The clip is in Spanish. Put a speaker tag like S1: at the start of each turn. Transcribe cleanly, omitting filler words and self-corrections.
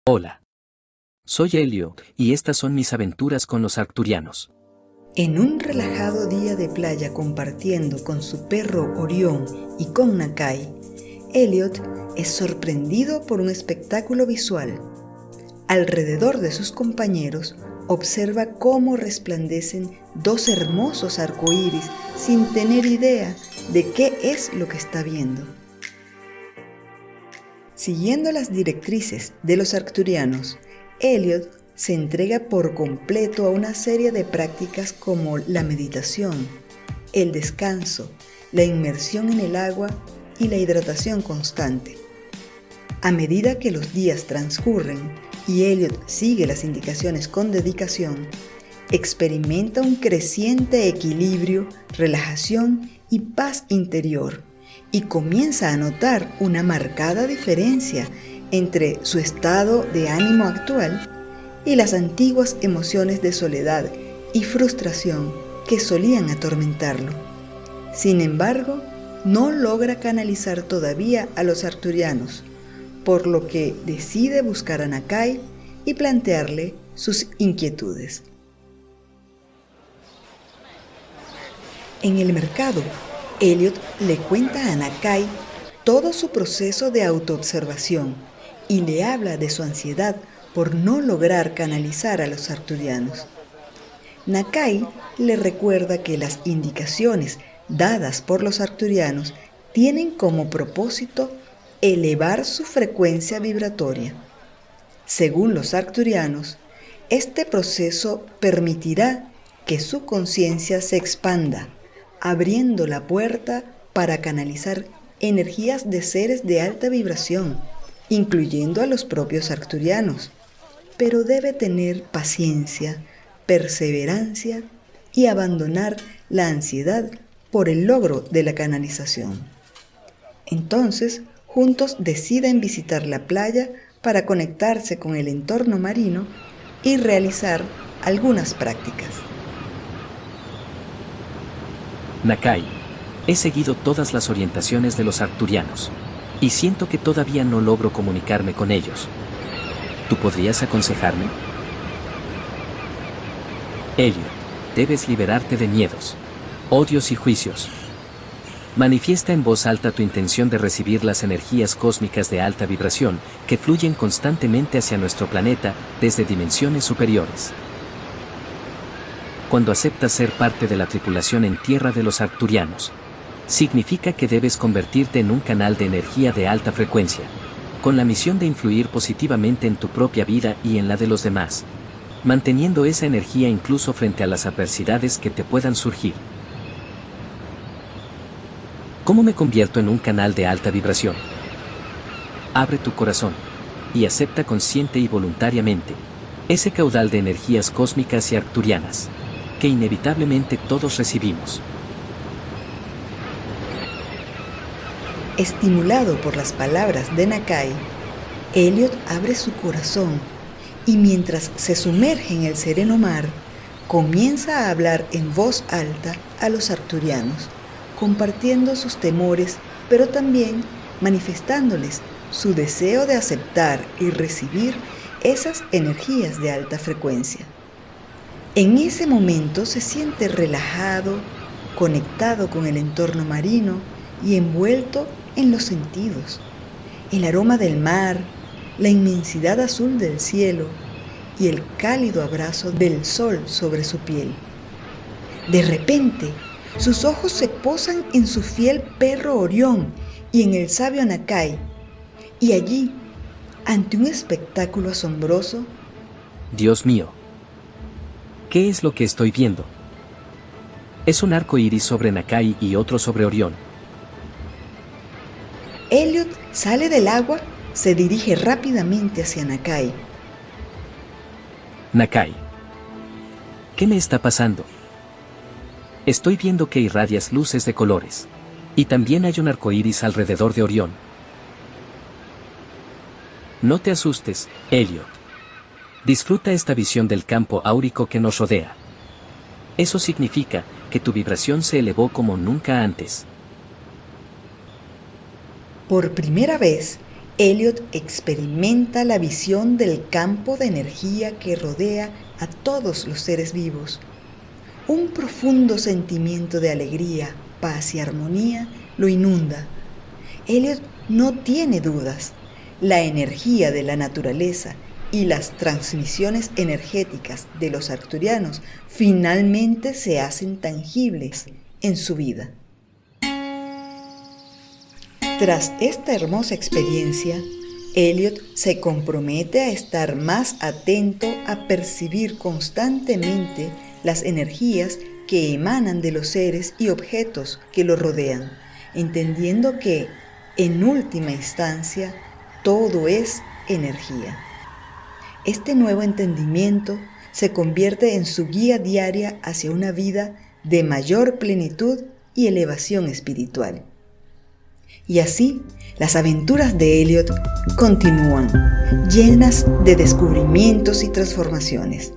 S1: Hola. Soy Elliot, y estas son mis aventuras con los arcturianos.
S2: En un relajado día de playa compartiendo con su perro Orión y con Nakai, Elliot es sorprendido por un espectáculo visual. Alrededor de sus compañeros, observa cómo resplandecen dos hermosos arcoíris sin tener idea de qué es lo que está viendo. Siguiendo las directrices de los arcturianos, Elliot se entrega por completo a una serie de prácticas como la meditación, el descanso, la inmersión en el agua y la hidratación constante. A medida que los días transcurren y Elliot sigue las indicaciones con dedicación, experimenta un creciente equilibrio, relajación y paz interior, y comienza a notar una marcada diferencia entre su estado de ánimo actual y las antiguas emociones de soledad y frustración que solían atormentarlo. Sin embargo, no logra canalizar todavía a los arcturianos, por lo que decide buscar a Nakai y plantearle sus inquietudes. En el mercado, Elliot le cuenta a Nakai todo su proceso de autoobservación y le habla de su ansiedad por no lograr canalizar a los arcturianos. Nakai le recuerda que las indicaciones dadas por los arcturianos tienen como propósito elevar su frecuencia vibratoria. Según los arcturianos, este proceso permitirá que su conciencia se expanda, abriendo la puerta para canalizar energías de seres de alta vibración, incluyendo a los propios arcturianos. Pero debe tener paciencia, perseverancia y abandonar la ansiedad por el logro de la canalización. Entonces, juntos deciden visitar la playa para conectarse con el entorno marino y realizar algunas prácticas.
S1: Nakai, he seguido todas las orientaciones de los arcturianos, y siento que todavía no logro comunicarme con ellos. ¿Tú podrías aconsejarme? Elliot, debes liberarte de miedos, odios y juicios. Manifiesta en voz alta tu intención de recibir las energías cósmicas de alta vibración que fluyen constantemente hacia nuestro planeta desde dimensiones superiores. Cuando aceptas ser parte de la tripulación en tierra de los arcturianos, significa que debes convertirte en un canal de energía de alta frecuencia, con la misión de influir positivamente en tu propia vida y en la de los demás, manteniendo esa energía incluso frente a las adversidades que te puedan surgir. ¿Cómo me convierto en un canal de alta vibración? Abre tu corazón y acepta consciente y voluntariamente ese caudal de energías cósmicas y arcturianas que inevitablemente todos recibimos.
S2: Estimulado por las palabras de Nakai, Elliot abre su corazón y mientras se sumerge en el sereno mar, comienza a hablar en voz alta a los arcturianos, compartiendo sus temores, pero también manifestándoles su deseo de aceptar y recibir esas energías de alta frecuencia. En ese momento se siente relajado, conectado con el entorno marino y envuelto en los sentidos. El aroma del mar, la inmensidad azul del cielo y el cálido abrazo del sol sobre su piel. De repente, sus ojos se posan en su fiel perro Orión y en el sabio Nakai, y allí, ante un espectáculo asombroso,
S1: Dios mío, ¿qué es lo que estoy viendo? Es un arco iris sobre Nakai y otro sobre Orión.
S2: Elliot sale del agua, se dirige rápidamente hacia Nakai.
S1: Nakai, ¿qué me está pasando? Estoy viendo que irradias luces de colores. Y también hay un arco iris alrededor de Orión. No te asustes, Elliot. Disfruta esta visión del campo áurico que nos rodea. Eso significa que tu vibración se elevó como nunca antes.
S2: Por primera vez, Elliot experimenta la visión del campo de energía que rodea a todos los seres vivos. Un profundo sentimiento de alegría, paz y armonía lo inunda. Elliot no tiene dudas. La energía de la naturaleza y las transmisiones energéticas de los arcturianos finalmente se hacen tangibles en su vida. Tras esta hermosa experiencia, Elliot se compromete a estar más atento a percibir constantemente las energías que emanan de los seres y objetos que lo rodean, entendiendo que, en última instancia, todo es energía. Este nuevo entendimiento se convierte en su guía diaria hacia una vida de mayor plenitud y elevación espiritual. Y así, las aventuras de Elliot continúan, llenas de descubrimientos y transformaciones.